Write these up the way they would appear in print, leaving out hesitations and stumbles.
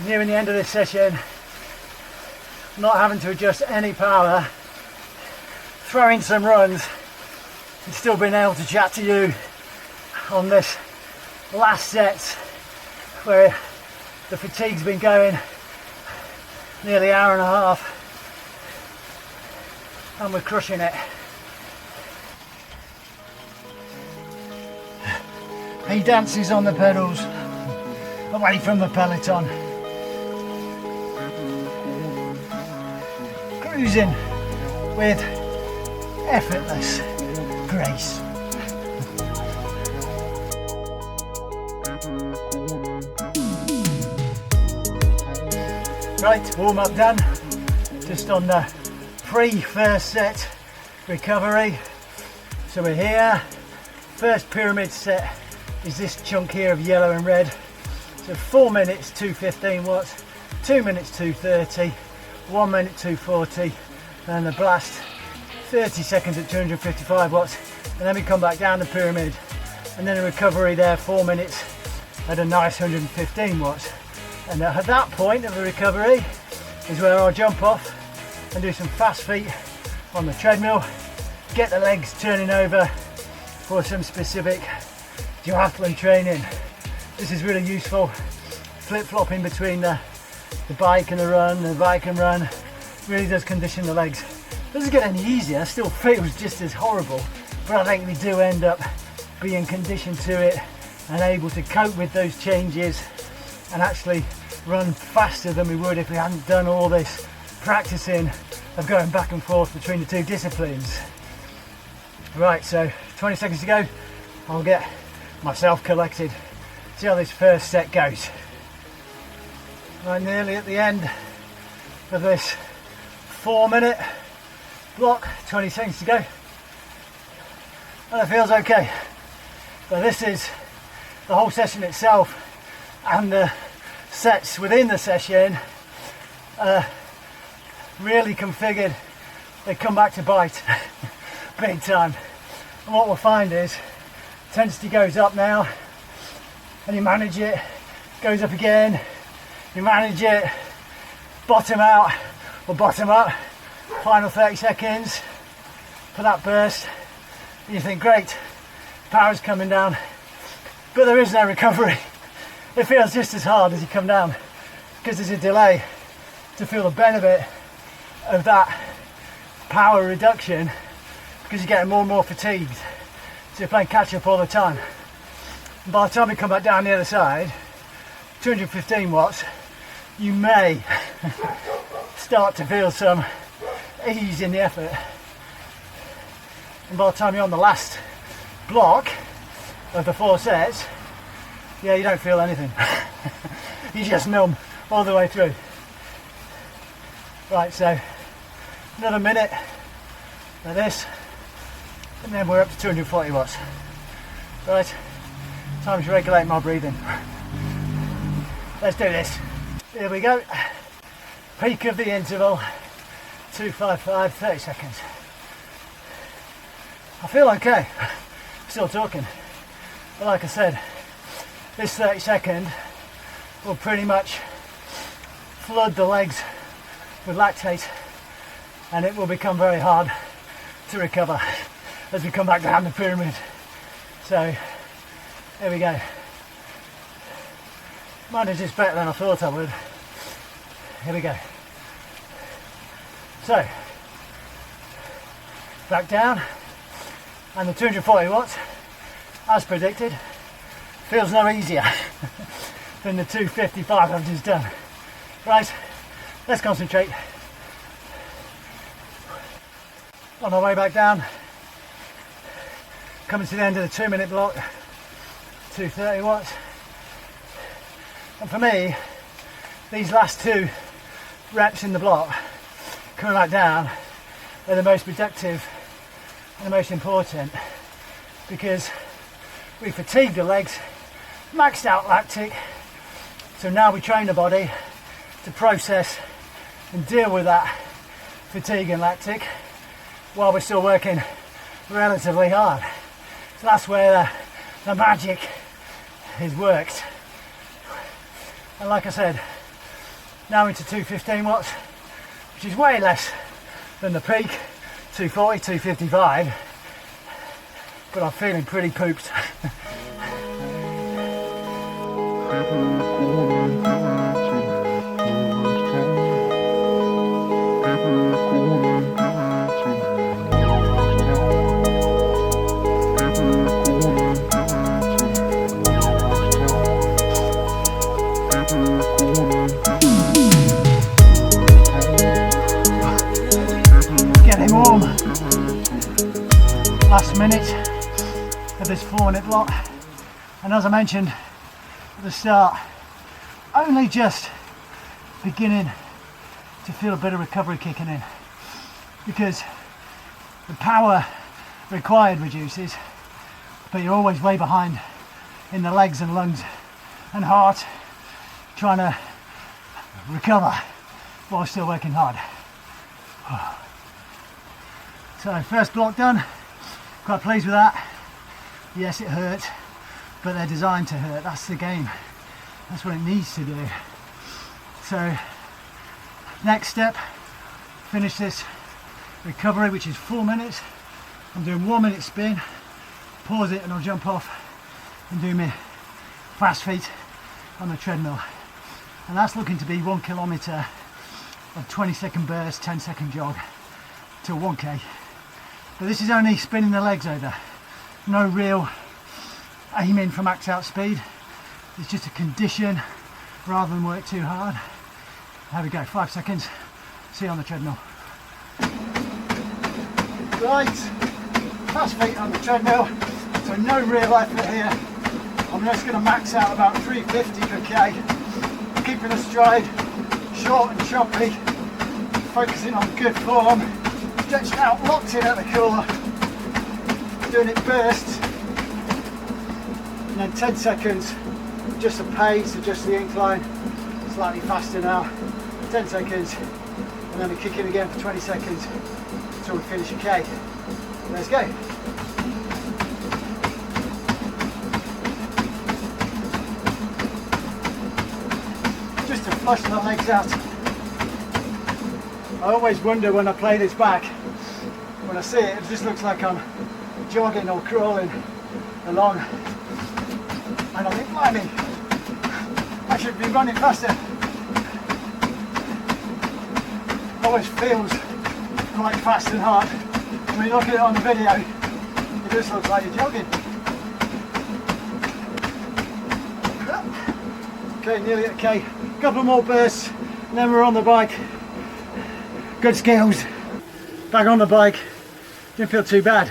Nearing the end of this session, not having to adjust any power, throwing some runs, and still being able to chat to you on this last set where the fatigue's been going nearly an hour and a half and we're crushing it. He dances on the pedals away from the peloton, cruising with effortless grace. Right, warm up done. Just on the pre-first set recovery. So we're here. First pyramid set is this chunk here of yellow and red. So 4 minutes 215 watts, 2 minutes 230, 1 minute 240, and the blast 30 seconds at 255 watts, and then we come back down the pyramid, and then a recovery there 4 minutes at a nice 115 watts. And at that point of the recovery is where I'll jump off and do some fast feet on the treadmill, get the legs turning over for some specific duathlon training. This is really useful, flip-flopping between the bike and the run, the bike and run, really does condition the legs. Doesn't get any easier, still feels just as horrible, but I think we do end up being conditioned to it and able to cope with those changes and actually run faster than we would if we hadn't done all this practicing of going back and forth between the two disciplines. Right, so 20 seconds to go. I'll get myself collected, see how this first set goes. Right, nearly at the end of this 4 minute block, 20 seconds to go, and it feels okay. So this is the whole session itself, and the sets within the session really configured. They come back to bite big time, and what we'll find is intensity goes up now, and you manage it, goes up again, you manage it, bottom out or bottom up, final 30 seconds for that burst, and you think great, power's coming down, but there is no recovery. It feels just as hard as you come down because there's a delay to feel the benefit of that power reduction because you're getting more and more fatigued, so you're playing catch up all the time. And by the time you come back down the other side, 215 watts, you may start to feel some ease in the effort, and by the time you're on the last block of the 4 sets, yeah, you don't feel anything. You just numb all the way through. Right, so another minute of this, and then we're up to 240 watts. Right, time to regulate my breathing. Let's do this. Here we go. Peak of the interval, 255, 30 seconds. I feel okay. Still talking. But like I said, this 30 second will pretty much flood the legs with lactate, and it will become very hard to recover as we come back down the pyramid. So here we go. Managed this better than I thought I would. Here we go. So back down, and the 240 watts, as predicted, feels no easier than the 255 I've just done. Right, let's concentrate. On our way back down, coming to the end of the 2 minute block, 230 watts. And for me, these last 2 reps in the block, coming back down, are the most productive and the most important, because we fatigued the legs, maxed out lactic, so now we train the body to process and deal with that fatigue and lactic while we're still working relatively hard. So that's where the magic is worked. And like I said, now into 215 watts, which is way less than the peak, 240, 255, but I'm feeling pretty pooped. Getting warm. Last minute of this 4-minute block, and as I mentioned at the start, only just beginning to feel a bit of recovery kicking in, because the power required reduces, but you're always way behind in the legs and lungs and heart, trying to recover while still working hard. So first block done, quite pleased with that. Yes, it hurt, but they're designed to hurt. That's the game. That's what it needs to do. So next step, finish this recovery, which is 4 minutes. I'm doing 1 minute spin, pause it, and I'll jump off and do my fast feet on the treadmill. And that's looking to be 1 kilometre of 20-second burst, 10-second jog till 1k. But this is only spinning the legs over. No real aiming for max out speed. It's just a condition rather than work too hard. There we go, 5 seconds. See you on the treadmill. Right, fast feet on the treadmill. So no real effort here. I'm just going to max out about 350 per k. Keeping the stride short and choppy. Focusing on good form. Stretched out, locked in at the core. Doing it bursts. And then 10 seconds, just the pace, adjust the incline. Slightly faster now. 10 seconds. And then we kick in again for 20 seconds until we finish a K. Let's go. Just to flush the legs out. I always wonder when I play this back, when I see it, it just looks like I'm jogging or crawling along. And I think, blimey, I should be running faster. Always feels quite fast and hard. When you look at it on the video, it just looks like you're jogging. Okay, nearly at K. Couple more bursts, and then we're on the bike. Good skills. Back on the bike, didn't feel too bad.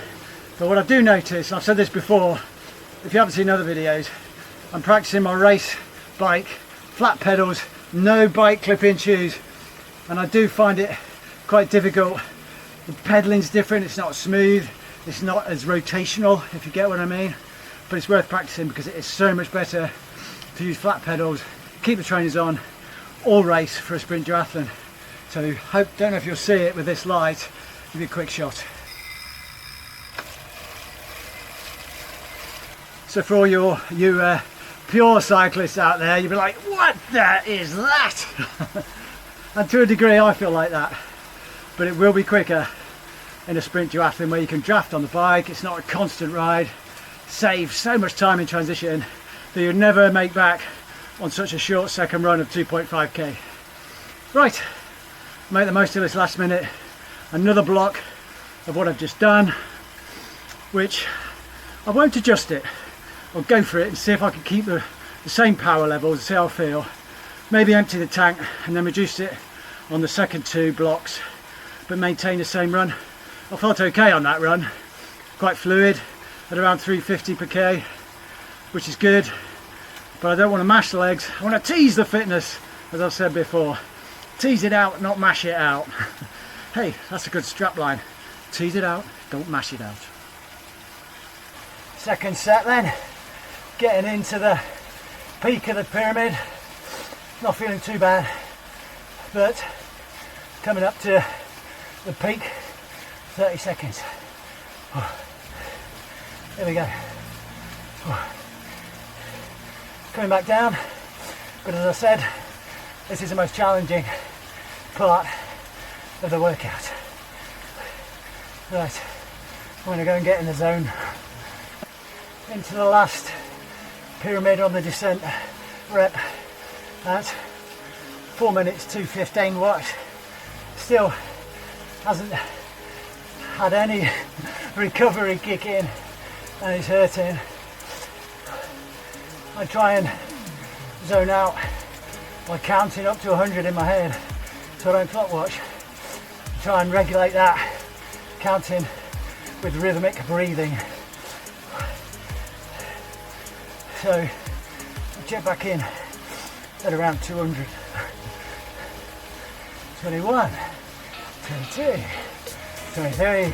But what I do notice, and I've said this before, if you haven't seen other videos, I'm practicing my race bike, flat pedals, no bike clip-in shoes, and I do find it quite difficult. The pedaling's different, it's not smooth, it's not as rotational, if you get what I mean, but it's worth practicing because it is so much better to use flat pedals, keep the trainers on, or race for a sprint duathlon. So don't know if you'll see it with this light, give you a quick shot. So for all you pure cyclists out there, you'll be like, what the is that? And to a degree I feel like that, but it will be quicker in a sprint duathlon where you can draft on the bike. It's not a constant ride, saves so much time in transition that you'd never make back on such a short second run of 2.5k. Right, make the most of this last minute. Another block of what I've just done, which I won't adjust it. I'll go for it and see if I can keep the same power levels and see how I feel. Maybe empty the tank and then reduce it on the second 2 blocks, but maintain the same run. I felt okay on that run, quite fluid at around 350 per k, which is good, but I don't want to mash the legs. I want to tease the fitness, as I've said before. Tease it out, not mash it out. Hey, that's a good strap line. Tease it out, don't mash it out. Second set then, getting into the peak of the pyramid. Not feeling too bad, but coming up to the peak, 30 seconds. There we go. Coming back down, but as I said, This is the most challenging part of the workout. Right, I'm going to go and get in the zone. Into the last pyramid on the descent rep at 4 minutes 2:15 watts. Still hasn't had any recovery kick in and it's hurting. I try and zone out by counting up to 100 in my head so I don't clock watch. Try and regulate that, counting with rhythmic breathing. So I check back in at around 200. 21, 22, 23,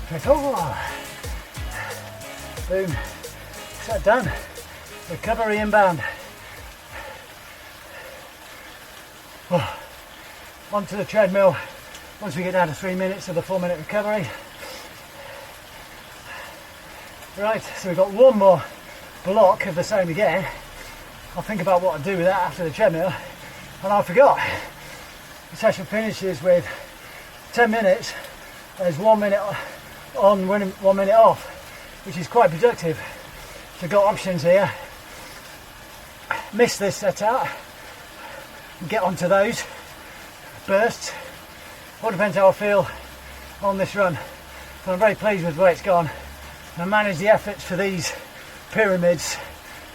24. Boom. Set done. Recovery inbound. Oh. Onto the treadmill once we get down to 3 minutes of the 4 minute recovery. Right, so we've got one more block of the same again. I'll think about what to do with that after the treadmill, and I forgot. The session finishes with 10 minutes. There's 1 minute on, 1 minute off, which is quite productive. So got options here. Miss this set out, get onto those bursts. All depends how I feel on this run. So I'm very pleased with the way it's gone. And I managed the efforts for these pyramids.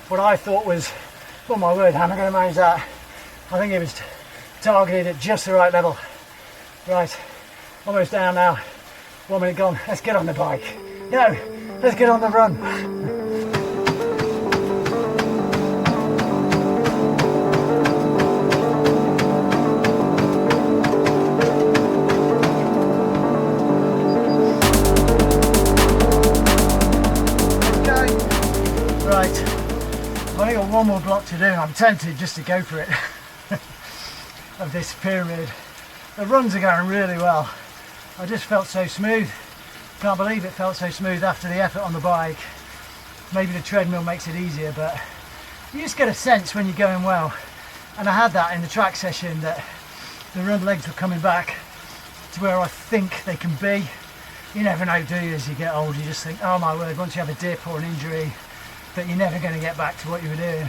What I thought was, oh my word, how am I going to manage that? I think it was targeted at just the right level. Right, almost down now. 1 minute gone. Let's get on the bike. No, let's get on the run. I've only got one more block to do. I'm tempted just to go for it of this pyramid. The runs are going really well. I just felt so smooth. Can't believe it felt so smooth after the effort on the bike. Maybe the treadmill makes it easier, but you just get a sense when you're going well. And I had that in the track session, that the run legs were coming back to where I think they can be. You never know, do you, as you get older? You just think, oh my word, once you have a dip or an injury, that you're never going to get back to what you were doing.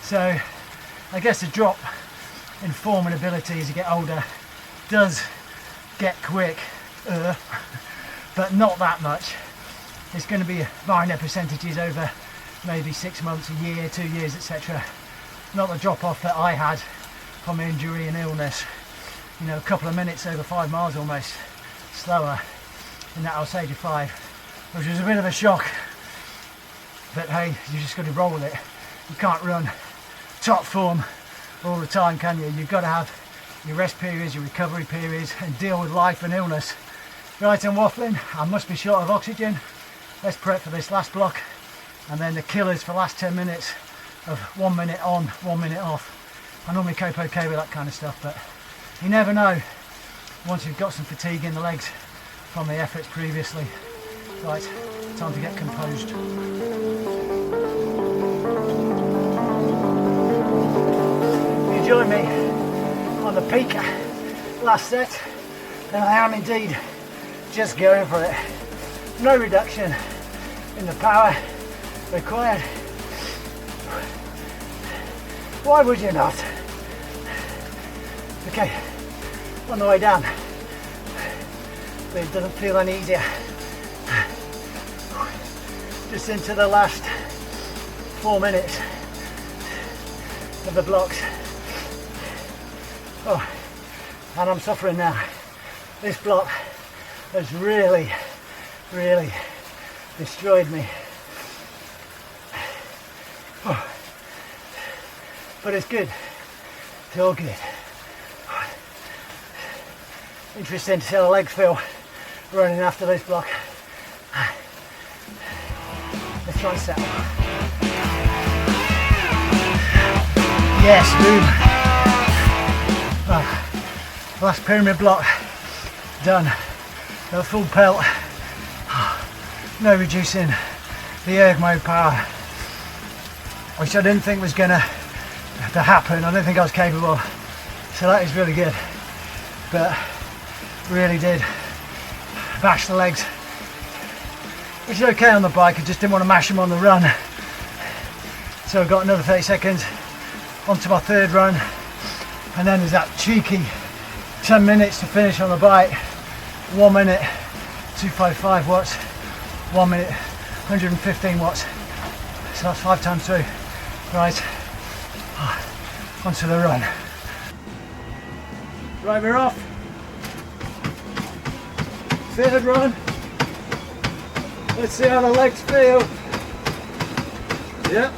So I guess the drop in form and ability as you get older does get quick, but not that much. It's going to be minor percentages over maybe 6 months, a year, 2 years, etc. Not the drop off that I had from injury and illness. You know, a couple of minutes over 5 miles almost slower in that Alsager 5, which was a bit of a shock. But hey, you just got to roll with it. You can't run top form all the time, can you? You've got to have your rest periods, your recovery periods, and deal with life and illness. Right, I'm waffling. I must be short of oxygen. Let's prep for this last block, and then the killers for the last 10 minutes of 1 minute on, 1 minute off. I normally cope okay with that kind of stuff, but you never know once you've got some fatigue in the legs from the efforts previously. Right, time to get composed. You join me on the peak last set, and I am indeed just going for it. No reduction in the power required. Why would you not? Okay, on the way down, but it doesn't feel any easier. Just into the last 4 minutes of the blocks. Oh, and I'm suffering now. This block has really destroyed me. Oh, but it's good. It's all good. Interesting to see how the legs feel running after this block. Let's try and settle. Yes, boom. Last pyramid block done. A full pelt. No reducing the erg mode power, which I didn't think was gonna to happen. I don't think I was capable. So that is really good. But really did bash the legs, which is okay on the bike. I just didn't want to mash them on the run. So I've got another 30 seconds onto my third run. And then there's that cheeky 10 minutes to finish on the bike. 1 minute, 255 watts. 1 minute, 115 watts. So that's 5 times 2. Right, onto the run. Right, we're off. Third run. Let's see how the legs feel. Yep,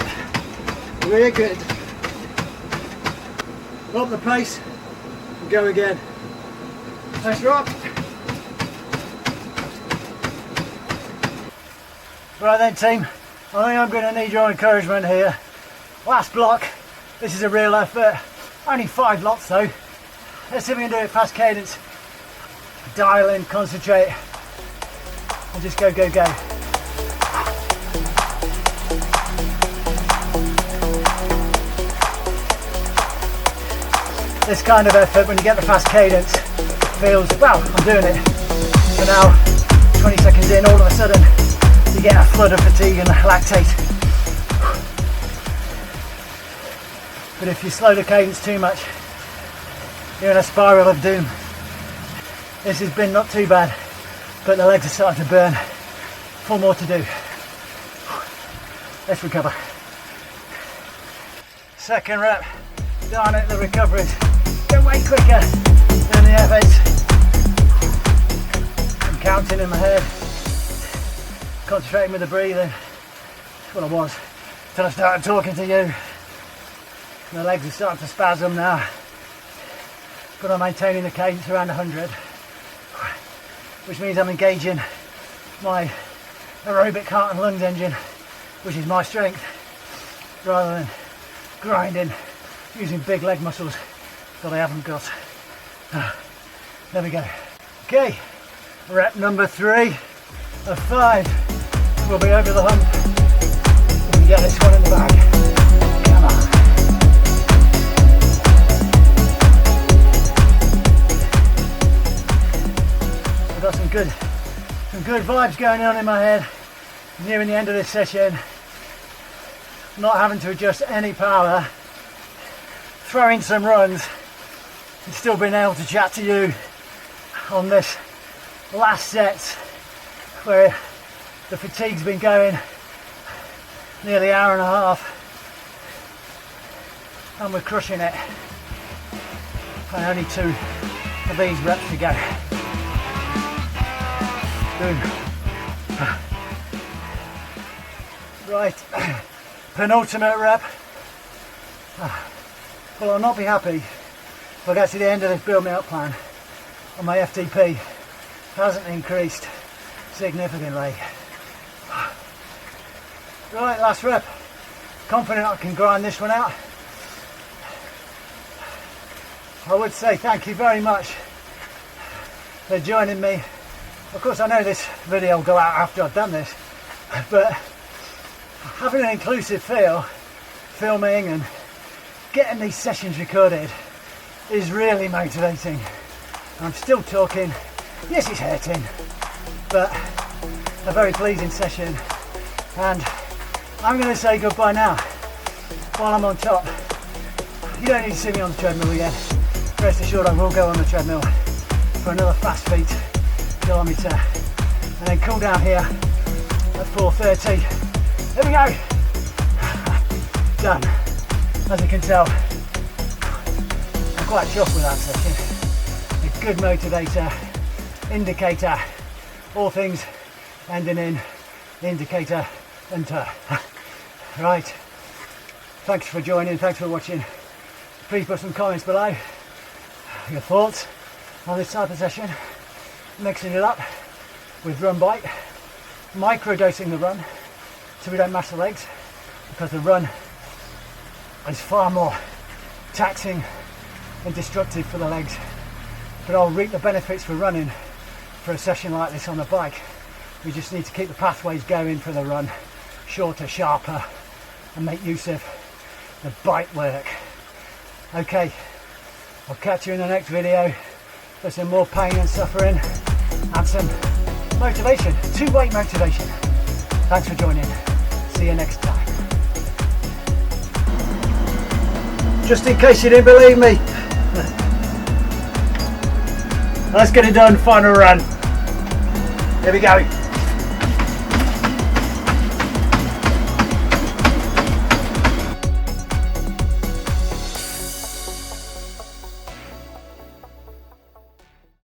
we're good. Up the pace and go again. Let's rock. Right then team, I think I'm going to need your encouragement here. Last block, this is a real effort. Only 5 lots though. Let's see if we can do it fast cadence. Dial in, concentrate, and just go, go, go. This kind of effort, when you get the fast cadence, feels, well, I'm doing it. So now, 20 seconds in, all of a sudden, you get a flood of fatigue and lactate. But if you slow the cadence too much, you're in a spiral of doom. This has been not too bad, but the legs are starting to burn. 4 more to do. Let's recover. Second rep, darn it, the recoveries go way quicker than the efforts. I'm counting in my head, concentrating with the breathing. That's what I was until I started talking to you. My legs are starting to spasm now, but I'm maintaining the cadence around 100, which means I'm engaging my aerobic heart and lungs engine, which is my strength, rather than grinding using big leg muscles that I haven't got. There we go. Okay, rep number 3 of 5. We'll be over the hump. We can get this one in the bag. Come on. I've got some good vibes going on in my head. Nearing the end of this session. Not having to adjust any power. Throwing some runs. And still being able to chat to you on this last set where the fatigue's been going nearly an hour and a half and we're crushing it, and only 2 of these reps to go. Boom. Right, penultimate rep. Well, I'll not be happy if I get to the end of this build me up plan and my FTP hasn't increased significantly. Right, last rep. Confident I can grind this one out. I would say thank you very much for joining me. Of course, I know this video will go out after I've done this, but having an inclusive feel, filming and getting these sessions recorded is really motivating. I'm still talking. Yes, it's hurting, but a very pleasing session, and I'm going to say goodbye now while I'm on top. You don't need to see me on the treadmill again. Rest assured I will go on the treadmill for another fast feet kilometre and then cool down here at 4:30. There we go. Done. As you can tell, I'm quite chuffed with that session. A good motivator, indicator, all things ending in indicator and right, thanks for joining, thanks for watching. Please put some comments below, your thoughts on this type of session, mixing it up with run bike, micro-dosing the run so we don't mash the legs, because the run is far more taxing and destructive for the legs, but I'll reap the benefits for running for a session like this on the bike. We just need to keep the pathways going for the run, shorter, sharper, and make use of the bike work Okay, I'll catch you in the next video for some more pain and suffering and some motivation, 2-weight motivation. Thanks for joining. See you next time. Just in case you didn't believe me, let's get it done. Final run. Here we go.